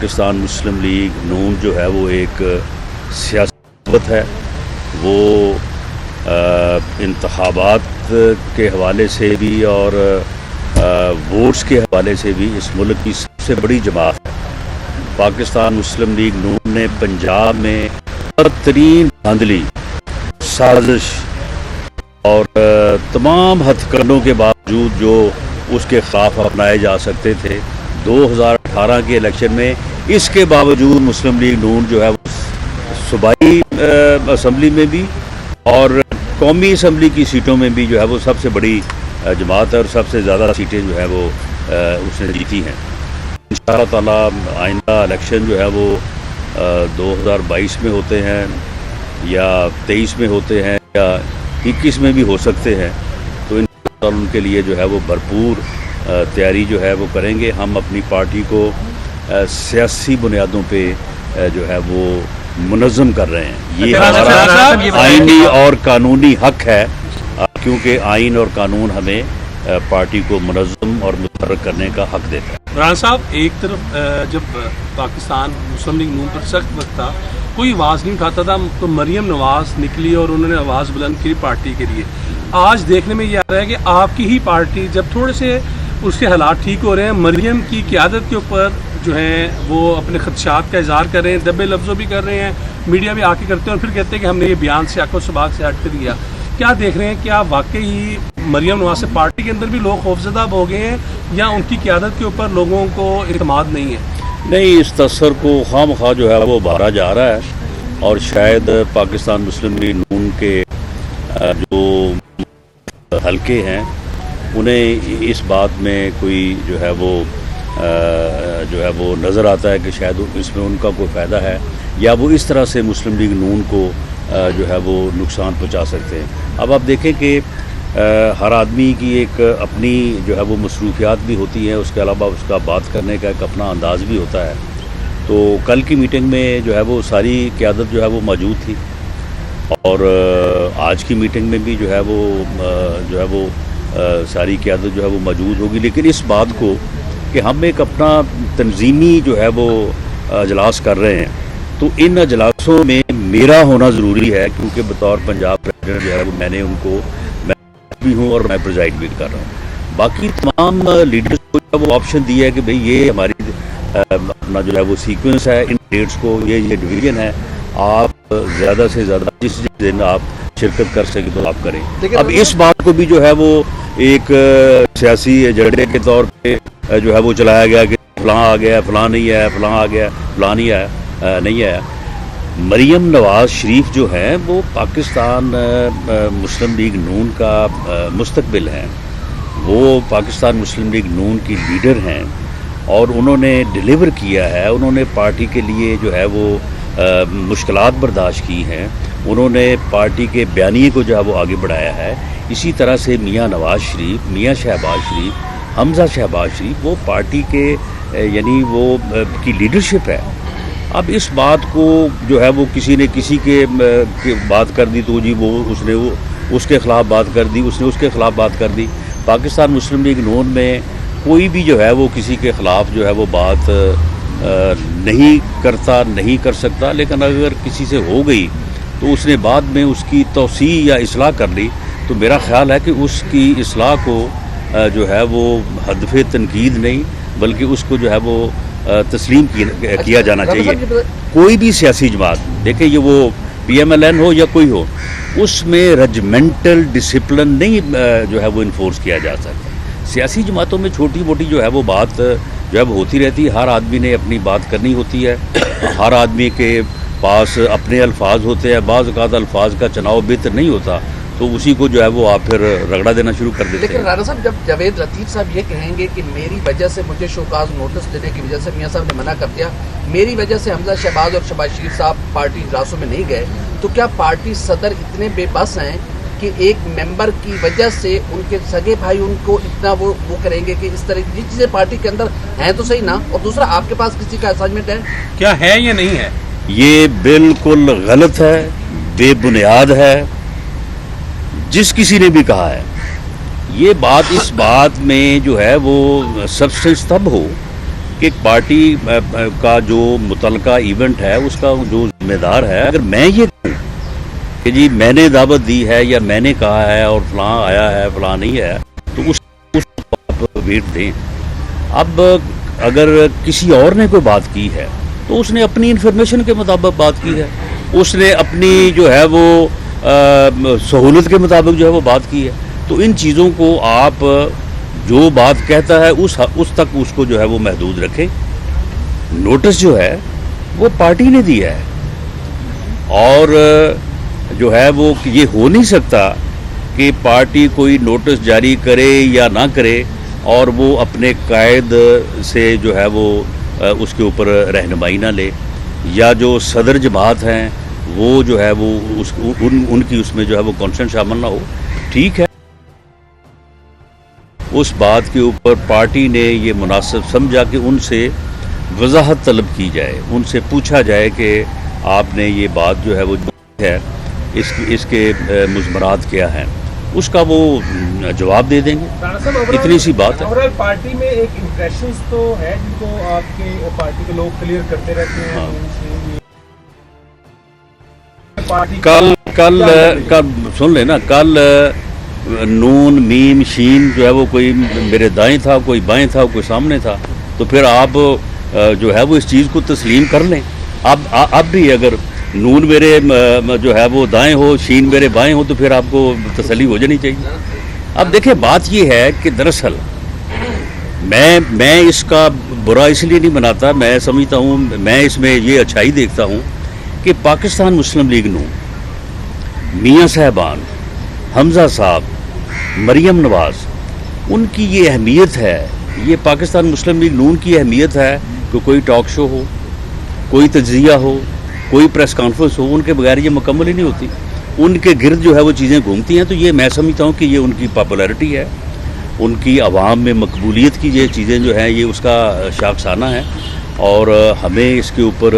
پاکستان مسلم league نون جو ہے وہ ایک سیاست ہے، وہ انتخابات کے حوالے سے بھی اور ووٹس کے حوالے سے بھی اس ملک کی سب سے بڑی جماعت ہے۔ پاکستان مسلم لیگ نون نے پنجاب میں بدترین دھاندلی، سازش اور تمام ہتھ کنڈوں کے باوجود جو اس کے خلاف اپنائے جا سکتے تھے 2018 کے الیکشن میں، اس کے باوجود مسلم لیگ نون جو ہے وہ صوبائی اسمبلی میں بھی اور قومی اسمبلی کی سیٹوں میں بھی جو ہے وہ سب سے بڑی جماعت ہے اور سب سے زیادہ سیٹیں جو ہے وہ اس نے جیتی ہیں۔ انشاءاللہ تعالیٰ آئندہ الیکشن جو ہے وہ 2022 میں ہوتے ہیں یا 23 میں ہوتے ہیں یا 21 میں بھی ہو سکتے ہیں، تو ان کے لیے جو ہے وہ بھرپور تیاری جو ہے وہ کریں گے۔ ہم اپنی پارٹی کو سیاسی بنیادوں پہ جو ہے وہ منظم کر رہے ہیں، یہ ہمارا آئینی اور قانونی حق ہے، کیونکہ آئین اور قانون ہمیں پارٹی کو منظم اور متحرک کرنے کا حق دیتا ہے۔ عمران صاحب، ایک طرف جب پاکستان مسلم لیگ نون پر سخت وقت تھا، کوئی آواز نہیں اٹھاتا تھا، تو مریم نواز نکلی اور انہوں نے آواز بلند کی پارٹی کے لیے۔ آج دیکھنے میں یہ آ رہا ہے کہ آپ کی ہی پارٹی جب تھوڑے سے اس کے حالات ٹھیک ہو رہے ہیں، مریم کی قیادت کے اوپر جو ہیں وہ اپنے خدشات کا اظہار کر رہے ہیں، دبے لفظوں بھی کر رہے ہیں، میڈیا بھی آ کے کرتے ہیں اور پھر کہتے ہیں کہ ہم نے یہ بیان سے آکو سباق سے ہٹ کر دیا۔ کیا دیکھ رہے ہیں، کیا واقعی مریم نواز سے پارٹی کے اندر بھی لوگ خوفزدہ ہو گئے ہیں یا ان کی قیادت کے اوپر لوگوں کو اعتماد نہیں ہے؟ نہیں، اس تاثر کو خواہ مخواہ جو ہے وہ بھارا جا رہا ہے اور شاید پاکستان مسلم لیگ نون کے جو حلقے ہیں انہیں اس بات میں کوئی جو ہے وہ نظر آتا ہے کہ شاید اس میں ان کا کوئی فائدہ ہے یا وہ اس طرح سے مسلم لیگ نون کو جو ہے وہ نقصان پہنچا سکتے ہیں۔ اب آپ دیکھیں کہ ہر آدمی کی ایک اپنی جو ہے وہ مصروفیات بھی ہوتی ہیں، اس کے علاوہ اس کا بات کرنے کا ایک اپنا انداز بھی ہوتا ہے۔ تو کل کی میٹنگ میں جو ہے وہ ساری قیادت جو ہے وہ موجود تھی اور آج کی میٹنگ میں بھی جو ہے وہ ساری قیادت جو ہے وہ موجود ہوگی، لیکن اس بات کو کہ ہم ایک اپنا تنظیمی جو ہے وہ اجلاس کر رہے ہیں، تو ان اجلاسوں میں میرا ہونا ضروری ہے، کیونکہ بطور پنجاب پریزیڈنٹ جو ہے وہ میں نے ان کو بھی ہوں اور میں پریزائڈ بھی کر رہا ہوں۔ باقی تمام لیڈرز کو وہ آپشن دیا ہے کہ بھئی یہ ہماری اپنا جو ہے وہ سیکوینس ہے، ان ڈیٹس کو یہ ڈویژن ہے، آپ زیادہ سے زیادہ جس دن آپ شرکت کر سکیں تو آپ کریں۔ اب اس بات کو بھی جو ہے وہ ایک سیاسی ایجنڈے کے طور پہ جو ہے وہ چلایا گیا کہ فلاں آ گیا، فلاں نہیں آیا، فلاں آ گیا، فلاں نہیں آیا۔ مریم نواز شریف جو ہیں وہ پاکستان مسلم لیگ نون کا مستقبل ہیں، وہ پاکستان مسلم لیگ نون کی لیڈر ہیں اور انہوں نے ڈیلیور کیا ہے، انہوں نے پارٹی کے لیے جو ہے وہ مشکلات برداشت کی ہیں، انہوں نے پارٹی کے بیانیے کو جو ہے وہ آگے بڑھایا ہے۔ اسی طرح سے میاں نواز شریف، میاں شہباز شریف، حمزہ شہباز شریف، وہ پارٹی کے یعنی وہ کی لیڈرشپ ہے۔ اب اس بات کو جو ہے وہ کسی نے کسی کے بات کر دی تو جی وہ اس کے خلاف بات کر دی، اس نے اس کے خلاف بات کر دی۔ پاکستان مسلم لیگ نون میں کوئی بھی جو ہے وہ کسی کے خلاف جو ہے وہ بات نہیں کرتا، نہیں کر سکتا، لیکن اگر کسی سے ہو گئی تو اس نے بعد میں اس کی توسیع یا اصلاح کر لی، تو میرا خیال ہے کہ اس کی اصلاح کو جو ہے وہ ہدف تنقید نہیں بلکہ اس کو جو ہے وہ تسلیم کیا جانا چاہیے۔ کوئی بھی سیاسی جماعت دیکھیں، یہ وہ پی ایم ایل این ہو یا کوئی ہو، اس میں رجمنٹل ڈسپلن نہیں جو ہے وہ انفورس کیا جا سکتا۔ سیاسی جماعتوں میں چھوٹی موٹی جو ہے وہ بات جو ہے وہ ہوتی رہتی ہے، ہر آدمی نے اپنی بات کرنی ہوتی ہے، ہر آدمی کے پاس اپنے الفاظ ہوتے ہیں، بعض اوقات الفاظ کا چناؤ بہتر نہیں ہوتا تو اسی کو جو ہے وہ آپ پھر رگڑا دینا شروع کر دیتے ہیں۔ لیکن رانا صاحب، جب جاوید لطیف صاحب یہ کہیں گے کہ میری وجہ سے مجھے شوکاز نوٹس دینے کی وجہ سے میاں صاحب نے منع کر دیا، میری وجہ سے حمزہ شہباز اور شہباز شریف صاحب پارٹی اجلاسوں میں نہیں گئے، تو کیا پارٹی صدر اتنے بے بس ہیں کہ ایک ممبر کی وجہ سے ان کے سگے بھائی ان کو اتنا وہ کریں گے کہ اس طرح کی چیزیں پارٹی کے اندر ہیں تو صحیح نا؟ اور دوسرا، آپ کے پاس کسی کا اسائنمنٹ ہے کیا ہے یا نہیں ہے؟ یہ بالکل غلط ہے، بے بنیاد ہے۔ جس کسی نے بھی کہا ہے یہ بات، اس بات میں جو ہے وہ سبسٹنس تب ہو کہ ایک پارٹی کا جو متعلقہ ایونٹ ہے اس کا جو ذمہ دار ہے، اگر میں یہ کہوں کہ جی میں نے دعوت دی ہے یا میں نے کہا ہے اور فلاں آیا ہے فلاں نہیں ہے، تو اس کو آپ ویٹ دیں. اب اگر کسی اور نے کوئی بات کی ہے تو اس نے اپنی انفارمیشن کے مطابق بات کی ہے، اس نے اپنی جو ہے وہ سہولت کے مطابق جو ہے وہ بات کی ہے. تو ان چیزوں کو آپ جو بات کہتا ہے اس تک اس کو جو ہے وہ محدود رکھیں. نوٹس جو ہے وہ پارٹی نے دیا ہے، اور جو ہے وہ یہ ہو نہیں سکتا کہ پارٹی کوئی نوٹس جاری کرے یا نہ کرے اور وہ اپنے قائد سے جو ہے وہ اس کے اوپر رہنمائی نہ لے، یا جو صدر جماعت ہیں وہ جو ہے وہ ان کی اس میں جو ہے وہ کانسنٹ شامل نہ ہو. ٹھیک ہے، اس بات کے اوپر پارٹی نے یہ مناسب سمجھا کہ ان سے وضاحت طلب کی جائے، ان سے پوچھا جائے کہ آپ نے یہ بات جو ہے وہ ہے اس کے مضمرات کیا ہیں، اس کا وہ جواب دے دیں گے. اتنی سی بات ہے. اوورال پارٹی میں ایک امپریشنز تو ہے جن کو آپ کے پارٹی کے لوگ کلیئر کرتے رہتے ہیں. کل سن لیں نا، کل نون میم شین جو ہے وہ کوئی میرے دائیں تھا، کوئی بائیں تھا، کوئی سامنے تھا، تو پھر آپ جو ہے وہ اس چیز کو تسلیم کر لیں. اب بھی اگر نون میرے جو ہے وہ دائیں ہو، شین میرے بائیں ہو، تو پھر آپ کو تسلی ہو جانی چاہیے. اب دیکھیں بات یہ ہے کہ دراصل میں اس کا برا اس لیے نہیں بناتا، میں سمجھتا ہوں، میں اس میں یہ اچھائی دیکھتا ہوں کہ پاکستان مسلم لیگ نون، میاں صاحبان، حمزہ صاحب، مریم نواز، ان کی یہ اہمیت ہے، یہ پاکستان مسلم لیگ نون کی اہمیت ہے کہ کوئی ٹاک شو ہو، کوئی تجزیہ ہو، کوئی پریس کانفرنس ہو، ان کے بغیر یہ مکمل ہی نہیں ہوتی. ان کے گرد جو ہے وہ چیزیں گھومتی ہیں. تو یہ میں سمجھتا ہوں کہ یہ ان کی پاپولیرٹی ہے، ان کی عوام میں مقبولیت کی یہ چیزیں جو ہیں یہ اس کا شاخسانہ ہے، اور ہمیں اس کے اوپر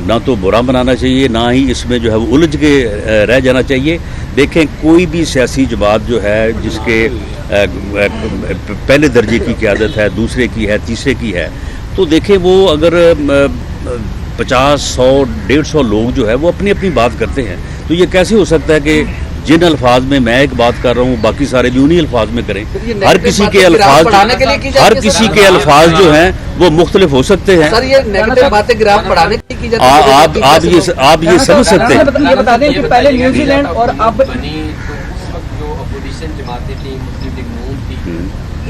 نہ تو برا بنانا چاہیے، نہ ہی اس میں جو ہے وہ الجھ کے رہ جانا چاہیے. دیکھیں کوئی بھی سیاسی جماعت جو ہے جس کے پہلے درجے کی قیادت ہے، دوسرے کی ہے، تیسرے کی ہے، تو دیکھیں وہ اگر 50 100 150 لوگ جو ہے وہ اپنی اپنی بات کرتے ہیں، تو یہ کیسے ہو سکتا ہے کہ جن الفاظ میں میں ایک بات کر رہا ہوں باقی سارے بھی انہی الفاظ میں کریں. ہر کسی کے الفاظ جو ہیں وہ مختلف ہو سکتے ہیں. سر یہ نیگیٹو باتیں گراف پڑھانے کی جاتی ہیں. آپ یہ سمجھ سکتے ہیں. یہ بتا دیں کہ پہلے نیوزی لینڈ اور اب جو اپوزیشن جماعتیں تھیں، مسلم لیگ نون تھی،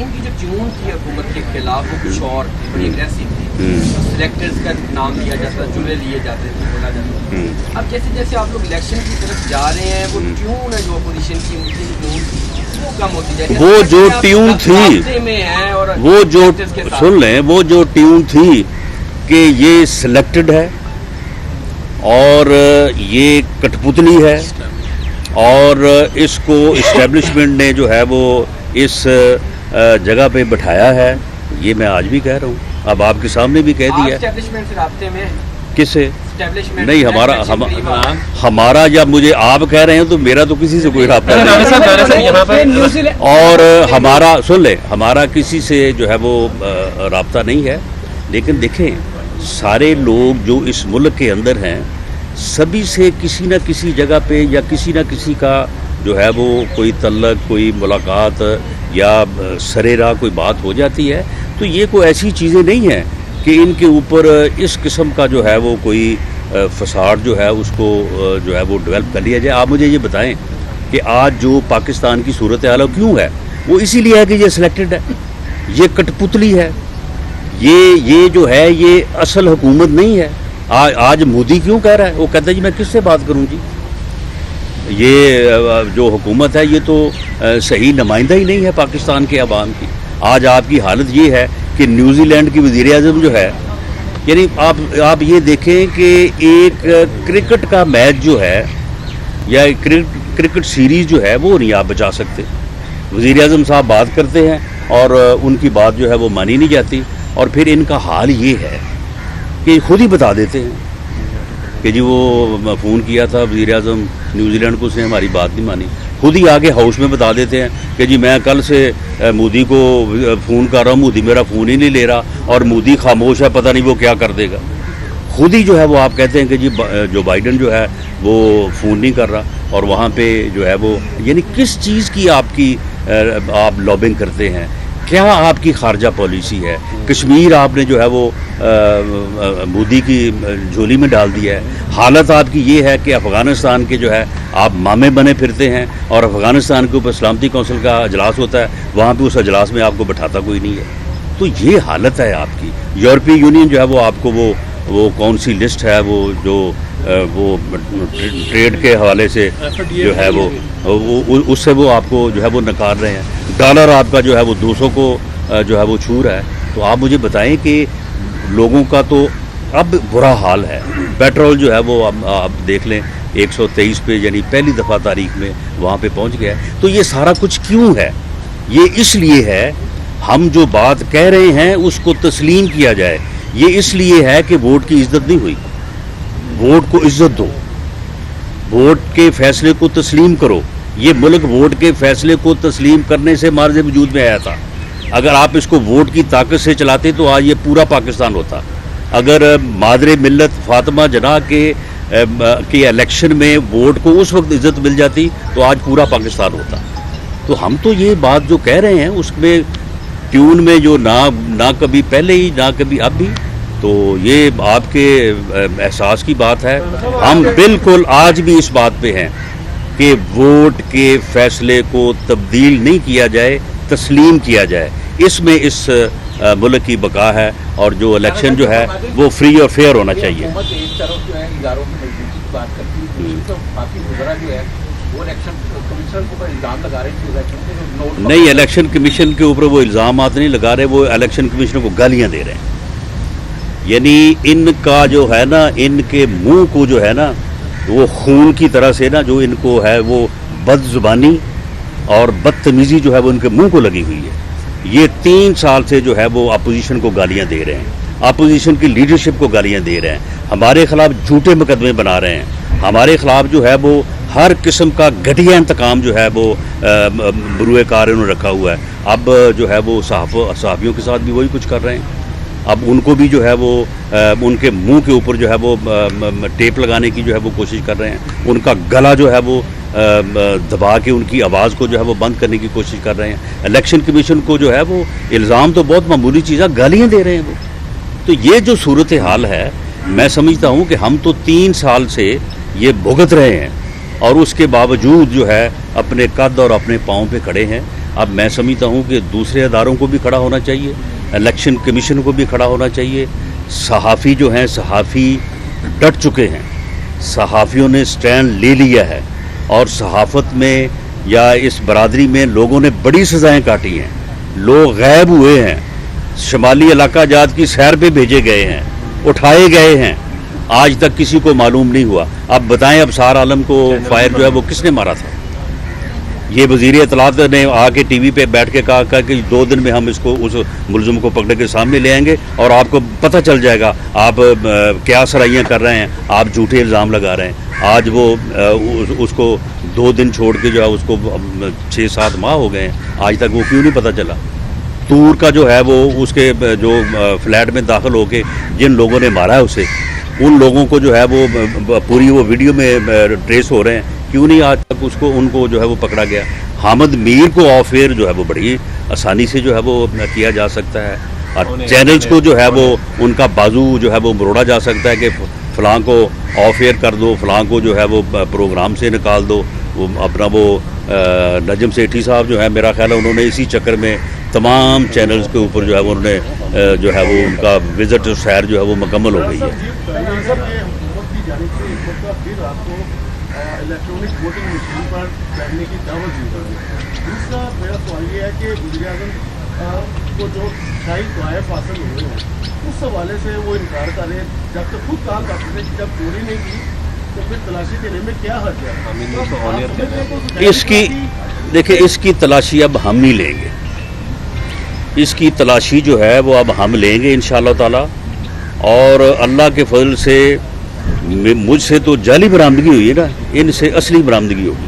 ان کی جو ٹیون تھی حکومت کے خلاف وہ کچھ اور تھی، بڑی اگریسو تھی. سلیکٹرز کا نام لیا جاتا، چولہے لیے جاتے تھے، بولا جاتا تھا. اب جیسے جیسے آپ لوگ الیکشن کی طرف جا رہے ہیں، وہ ٹیون ہے جو اپوزیشن کی مسلم لیگ نون کی وہ کم ہوتی جائے. وہ جو ٹیون تھی، وہ جو سن لیں، وہ جو ٹیون تھی کہ یہ سلیکٹڈ ہے اور یہ کٹ پتلی ہے، اور اس کو اسٹیبلشمنٹ نے جو ہے وہ اس جگہ پہ بٹھایا ہے، یہ میں آج بھی کہہ رہا ہوں. اب آپ کے سامنے بھی کہہ دیا. اسٹیبلشمنٹ سے رابطے میں کس سے؟ نہیں، ہمارا جب مجھے آپ کہہ رہے ہیں تو میرا تو کسی سے کوئی رابطہ نہیں، اور ہمارا سن لیں، ہمارا کسی سے جو ہے وہ رابطہ نہیں ہے. لیکن دیکھیں سارے لوگ جو اس ملک کے اندر ہیں، سبھی سے کسی نہ کسی جگہ پہ یا کسی نہ کسی کا جو ہے وہ کوئی تعلق، کوئی ملاقات یا سرے راہ کوئی بات ہو جاتی ہے. تو یہ کوئی ایسی چیزیں نہیں ہیں کہ ان کے اوپر اس قسم کا جو ہے وہ کوئی فساد جو ہے اس کو جو ہے وہ ڈیولپ کر لیا جائے. آپ مجھے یہ بتائیں کہ آج جو پاکستان کی صورتحال کیوں ہے؟ وہ اسی لیے ہے کہ یہ سلیکٹڈ ہے، یہ کٹ پتلی ہے، یہ جو ہے یہ اصل حکومت نہیں ہے. آج مودی کیوں کہہ رہا ہے؟ وہ کہتا ہے جی میں کس سے بات کروں جی، یہ جو حکومت ہے یہ تو صحیح نمائندہ ہی نہیں ہے پاکستان کے عوام کی. آج آپ کی حالت یہ ہے کہ نیوزی لینڈ کی وزیر اعظم جو ہے، یعنی آپ یہ دیکھیں کہ ایک کرکٹ کا میچ جو ہے یا کرکٹ سیریز جو ہے وہ نہیں آپ بچا سکتے. وزیر اعظم صاحب بات کرتے ہیں اور ان کی بات جو ہے وہ مانی نہیں جاتی، اور پھر ان کا حال یہ ہے کہ خود ہی بتا دیتے ہیں کہ جی وہ فون کیا تھا وزیر اعظم نیوزی لینڈ کو، اس نے ہماری بات نہیں مانی. خود ہی آگے ہاؤس میں بتا دیتے ہیں کہ جی میں کل سے مودی کو فون کر رہا ہوں، مودی میرا فون ہی نہیں لے رہا اور مودی خاموش ہے، پتہ نہیں وہ کیا کر دے گا. خود ہی جو ہے وہ آپ کہتے ہیں کہ جی جو بائیڈن جو ہے وہ فون نہیں کر رہا، اور وہاں پہ جو ہے وہ یعنی کس چیز کی آپ لابنگ کرتے ہیں؟ کیا آپ کی خارجہ پالیسی ہے؟ کشمیر آپ نے جو ہے وہ مودی کی جھولی میں ڈال دیا ہے. حالت آپ کی یہ ہے کہ افغانستان کے جو ہے آپ مامے بنے پھرتے ہیں، اور افغانستان کے اوپر سلامتی کونسل کا اجلاس ہوتا ہے، وہاں پہ اس اجلاس میں آپ کو بٹھاتا کوئی نہیں ہے. تو یہ حالت ہے آپ کی. یورپی یونین جو ہے وہ آپ کو وہ کون سی لسٹ ہے وہ ٹریڈ کے حوالے سے جو ہے وہ اس سے وہ آپ کو جو ہے وہ نکال رہے ہیں. ڈالر آپ کا جو ہے وہ 200 کو جو ہے وہ چھو رہا ہے. تو آپ مجھے بتائیں کہ لوگوں کا تو اب برا حال ہے. پیٹرول جو ہے وہ آپ دیکھ لیں 123 پہ، یعنی پہلی دفعہ تاریخ میں وہاں پہ پہنچ گیا ہے. تو یہ سارا کچھ کیوں ہے؟ یہ اس لیے ہے، ہم جو بات کہہ رہے ہیں اس کو تسلیم کیا جائے. یہ اس لیے ہے کہ ووٹ کی عزت نہیں ہوئی. ووٹ کو عزت دو، ووٹ کے فیصلے کو تسلیم کرو. یہ ملک ووٹ کے فیصلے کو تسلیم کرنے سے مارز وجود میں آیا تھا. اگر آپ اس کو ووٹ کی طاقت سے چلاتے تو آج یہ پورا پاکستان ہوتا. اگر مادر ملت فاطمہ جناح کے الیکشن میں ووٹ کو اس وقت عزت مل جاتی تو آج پورا پاکستان ہوتا. تو ہم تو یہ بات جو کہہ رہے ہیں اس میں ٹیون میں جو نہ کبھی پہلے ہی نہ کبھی اب بھی، تو یہ آپ کے احساس کی بات ہے. ہم بالکل آج بھی اس بات پہ ہیں کہ ووٹ کے فیصلے کو تبدیل نہیں کیا جائے، تسلیم کیا جائے. اس میں اس ملک کی بقا ہے، اور جو الیکشن جو ہے وہ فری اور فیئر ہونا چاہیے. حکومت ایک طرف جو ہے اداروں کی مضبوطی کی بات کرتی ہے، دوسری طرف باقی وزراء جو ہے وہ الیکشن کمیشن کے اوپر الزام لگا رہے ہیں کہ نہیں، الیکشن کمیشن کے اوپر وہ الزامات نہیں لگا رہے، وہ الیکشن کمیشن کو گالیاں دے رہے ہیں. یعنی ان کا جو ہے نا، ان کے منہ کو جو ہے نا وہ خون کی طرح سے نا جو ان کو ہے وہ بد زبانی اور بدتمیزی جو ہے وہ ان کے منہ کو لگی ہوئی ہے. یہ 3 سال سے جو ہے وہ اپوزیشن کو گالیاں دے رہے ہیں، اپوزیشن کی لیڈرشپ کو گالیاں دے رہے ہیں، ہمارے خلاف جھوٹے مقدمے بنا رہے ہیں، ہمارے خلاف جو ہے وہ ہر قسم کا گھٹیا انتقام جو ہے وہ بروئے کار انہوں نے رکھا ہوا ہے. اب جو ہے وہ صحافیوں کے ساتھ بھی وہی کچھ کر رہے ہیں. اب ان کو بھی جو ہے وہ ان کے منہ کے اوپر جو ہے وہ ٹیپ لگانے کی جو ہے وہ کوشش کر رہے ہیں. ان کا گلا جو ہے وہ دبا کے ان کی آواز کو جو ہے وہ بند کرنے کی کوشش کر رہے ہیں. الیکشن کمیشن کو جو ہے وہ الزام تو بہت معمولی چیز ہے، گالیاں دے رہے ہیں وہ. تو یہ جو صورتحال ہے، میں سمجھتا ہوں کہ ہم تو 3 سال سے یہ بھگت رہے ہیں، اور اس کے باوجود جو ہے اپنے قد اور اپنے پاؤں پہ کھڑے ہیں. اب میں سمجھتا ہوں کہ دوسرے اداروں کو بھی کھڑا ہونا چاہیے، الیکشن کمیشن کو بھی کھڑا ہونا چاہیے. صحافی جو ہیں، صحافی ڈٹ چکے ہیں، صحافیوں نے سٹینڈ لے لیا ہے، اور صحافت میں یا اس برادری میں لوگوں نے بڑی سزائیں کاٹی ہیں. لوگ غائب ہوئے ہیں، شمالی علاقہ جات کی سیر پہ بھیجے گئے ہیں، اٹھائے گئے ہیں، آج تک کسی کو معلوم نہیں ہوا. اب بتائیں ابصار عالم کو فائر جو ہے وہ کس نے مارا تھا؟ یہ وزیر اطلاعات نے آ کے ٹی وی پہ بیٹھ کے کہا کہ 2 دن میں ہم اس ملزم کو پکڑ کے سامنے لے آئیں گے اور آپ کو پتہ چل جائے گا آپ کیا سرائیاں کر رہے ہیں، آپ جھوٹے الزام لگا رہے ہیں. آج وہ اس کو 2 دن چھوڑ کے جو ہے اس کو 6-7 ماہ ہو گئے ہیں، آج تک وہ کیوں نہیں پتہ چلا؟ تور کا جو ہے وہ اس کے جو فلیٹ میں داخل ہو کے جن لوگوں نے مارا ہے اسے، ان لوگوں کو جو ہے وہ پوری وہ ویڈیو میں ٹریس ہو رہے ہیں، کیوں نہیں آج تک ان کو جو ہے وہ پکڑا گیا؟ حامد میر کو آف ایئر جو ہے وہ بڑی آسانی سے جو ہے وہ کیا جا سکتا ہے، اور چینلز کو جو ہے وہ ان کا بازو جو ہے وہ مروڑا جا سکتا ہے کہ فلاں کو آف ایئر کر دو، فلاں کو جو ہے وہ پروگرام سے نکال دو. وہ اپنا وہ نجم سیٹھی صاحب جو ہے، میرا خیال ہے انہوں نے اسی چکر میں تمام چینلز کے اوپر جو ہے وہ انہوں نے جو ہے وہ ان کا وزٹ اور سیر جو ہے وہ مکمل ہو گئی ہے. الیکٹرانک ووٹنگ مشین پر کرنے کی دعوت دی گئی ہے. دوسرا میرا سوال یہ ہے کہ وزیر اعظم کو جو شاہی طوائف حاصل ہوئے ہیں اس حوالے سے وہ انکار کر رہے ہیں، جب تک خود کہا کرتے تھے کہ جب چوری نہیں کی تو پھر تلاشی دینے میں کیا حرج ہے؟ اس کی دیکھیں، اس کی تلاشی اب ہم نہیں لیں گے. اس کی تلاشی جو ہے وہ اب ہم لیں گے انشاءاللہ تعالی، اور اللہ کے فضل سے مجھ سے تو جعلی برآمدگی ہوئی ہے نا، ان سے اصلی برآمدگی ہوگی.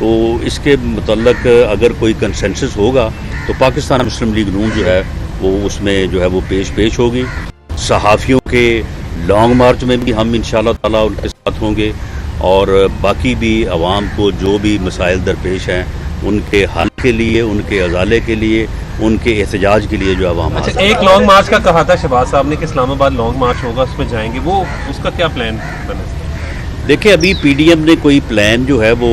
تو اس کے متعلق اگر کوئی کنسنسس ہوگا تو پاکستان مسلم لیگ نون جو ہے وہ اس میں جو ہے وہ پیش ہوگی. صحافیوں کے لانگ مارچ میں بھی ہم انشاءاللہ تعالیٰ ان کے ساتھ ہوں گے, اور باقی بھی عوام کو جو بھی مسائل درپیش ہیں ان کے حل کے لیے, ان کے ازالے کے لیے, ان کے احتجاج کے لیے جو عوام اچھا, ایک لانگ مارچ کا کہا تھا شہباز صاحب نے کہ اسلام آباد لانگ مارچ ہوگا, اس میں جائیں گے, وہ اس کا کیا پلان بنا؟ دیکھیں ابھی پی ڈی ایم نے کوئی پلان جو ہے وہ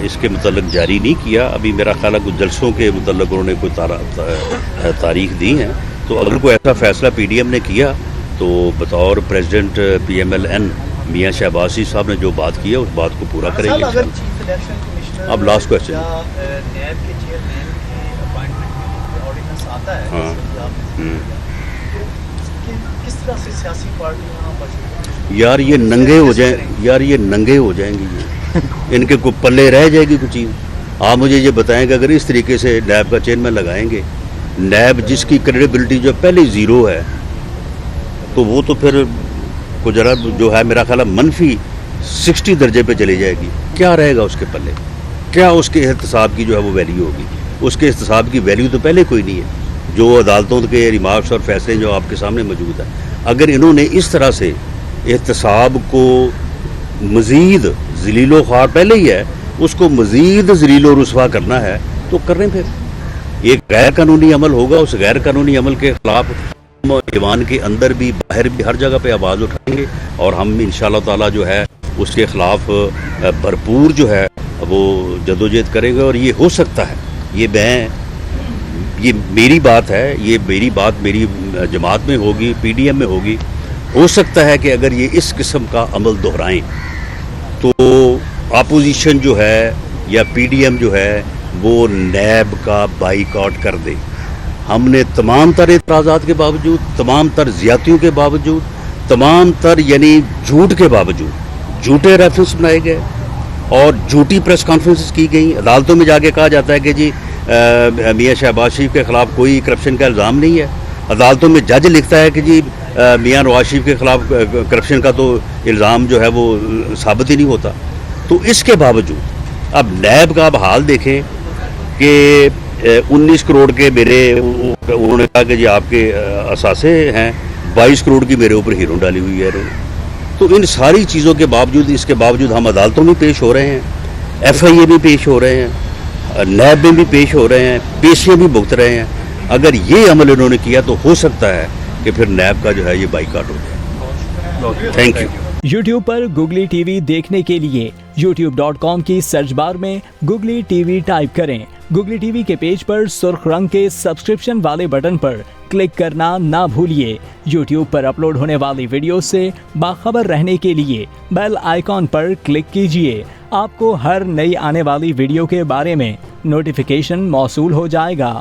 اس کے متعلق جاری نہیں کیا. ابھی میرا خیال ہے کچھ جلسوں کے متعلق انہوں نے کوئی تاریخ دی ہیں, تو اگر کوئی ایسا فیصلہ پی ڈی ایم نے کیا تو بطور president P M L N Mian Shehbaz شریف صاحب نے جو بات کی ہے اس بات کو پورا کریں گے. اگر چیف الیکشن کمشنر اب لاسٹ کوسچن نیب کے چیئرمین کی اپائنٹمنٹ آرڈیننس آتا ہے ہاں کس طرح سے سیاسی پارٹیاں یار یہ ننگے ہو جائیں, یار یہ ننگے ہو جائیں گے, یہ ان کے کو پلے رہ جائے گی کچھ چیز. آپ مجھے یہ بتائیں کہ اگر اس طریقے سے نیب کا چیئرمین لگائیں گے, نیب جس کی کریڈیبلٹی جو پہلے زیرو ہے, تو وہ تو پھر ذرا جو ہے میرا خیال ہے منفی 60 درجے پہ چلی جائے گی. کیا رہے گا اس کے پلے, کیا اس کے احتساب کی جو ہے وہ ویلیو ہوگی؟ اس کے احتساب کی ویلیو تو پہلے کوئی نہیں ہے. جو عدالتوں کے ریمارکس اور فیصلے جو آپ کے سامنے موجود ہیں, اگر انہوں نے اس طرح سے احتساب کو مزید ذلیل و خوار پہلے ہی ہے, اس کو مزید ذلیل و رسوا کرنا ہے تو کر رہے ہیں. پھر ایک غیر قانونی عمل ہوگا, اس غیر قانونی عمل کے خلاف ہم ایوان کے اندر بھی باہر بھی ہر جگہ پہ آواز اٹھائیں گے, اور ہم انشاءاللہ تعالیٰ جو ہے اس کے خلاف بھرپور جو ہے وہ جدوجہد کریں گے. اور یہ ہو سکتا ہے, یہ میری بات ہے, یہ میری بات میری جماعت میں ہوگی, پی ڈی ایم میں ہوگی. ہو سکتا ہے کہ اگر یہ اس قسم کا عمل دہرائیں تو اپوزیشن جو ہے یا پی ڈی ایم جو ہے وہ نیب کا بائیکاٹ کر دے. ہم نے تمام تر اعتراضات کے باوجود, تمام تر زیادتیوں کے باوجود, تمام تر یعنی جھوٹ کے باوجود, جھوٹے ریفرنس بنائے گئے اور جھوٹی پریس کانفرنسز کی گئیں. عدالتوں میں جا کے کہا جاتا ہے کہ جی میاں شہباز شریف کے خلاف کوئی کرپشن کا الزام نہیں ہے. عدالتوں میں جج لکھتا ہے کہ جی میاں نواز شریف کے خلاف کرپشن کا تو الزام جو ہے وہ ثابت ہی نہیں ہوتا. تو اس کے باوجود اب نیب کا اب حال دیکھیں کہ 19 کروڑ کے میرے, انہوں نے کہا کہ جی آپ کے اثاثے ہیں, 22 کروڑ کی میرے اوپر ہیروں ڈالی ہوئی ہے. تو ان ساری چیزوں کے باوجود, اس کے باوجود ہم عدالتوں میں پیش ہو رہے ہیں, ایف آئی اے بھی پیش ہو رہے ہیں, نیب میں بھی پیش ہو رہے ہیں, پیشیاں بھی بھگت رہے ہیں. اگر یہ عمل انہوں نے کیا تو ہو سکتا ہے کہ پھر نیب کا جو ہے یہ بائیکاٹ ہو جائے. Thank you. YouTube per googly T V دیکھنے کے لیے youtube.com کی سرچ بار میں گوگلی ٹی وی ٹائپ کریں. گوگلی ٹی وی کے پیج پر سرخ رنگ کے سبسکرپشن والے بٹن پر کلک کرنا نہ بھولیے. یوٹیوب پر اپلوڈ ہونے والی ویڈیو سے باخبر رہنے کے لیے بیل آئیکن پر کلک کیجیے. آپ کو ہر نئی آنے والی ویڈیو کے بارے میں نوٹیفیکیشن موصول ہو جائے گا.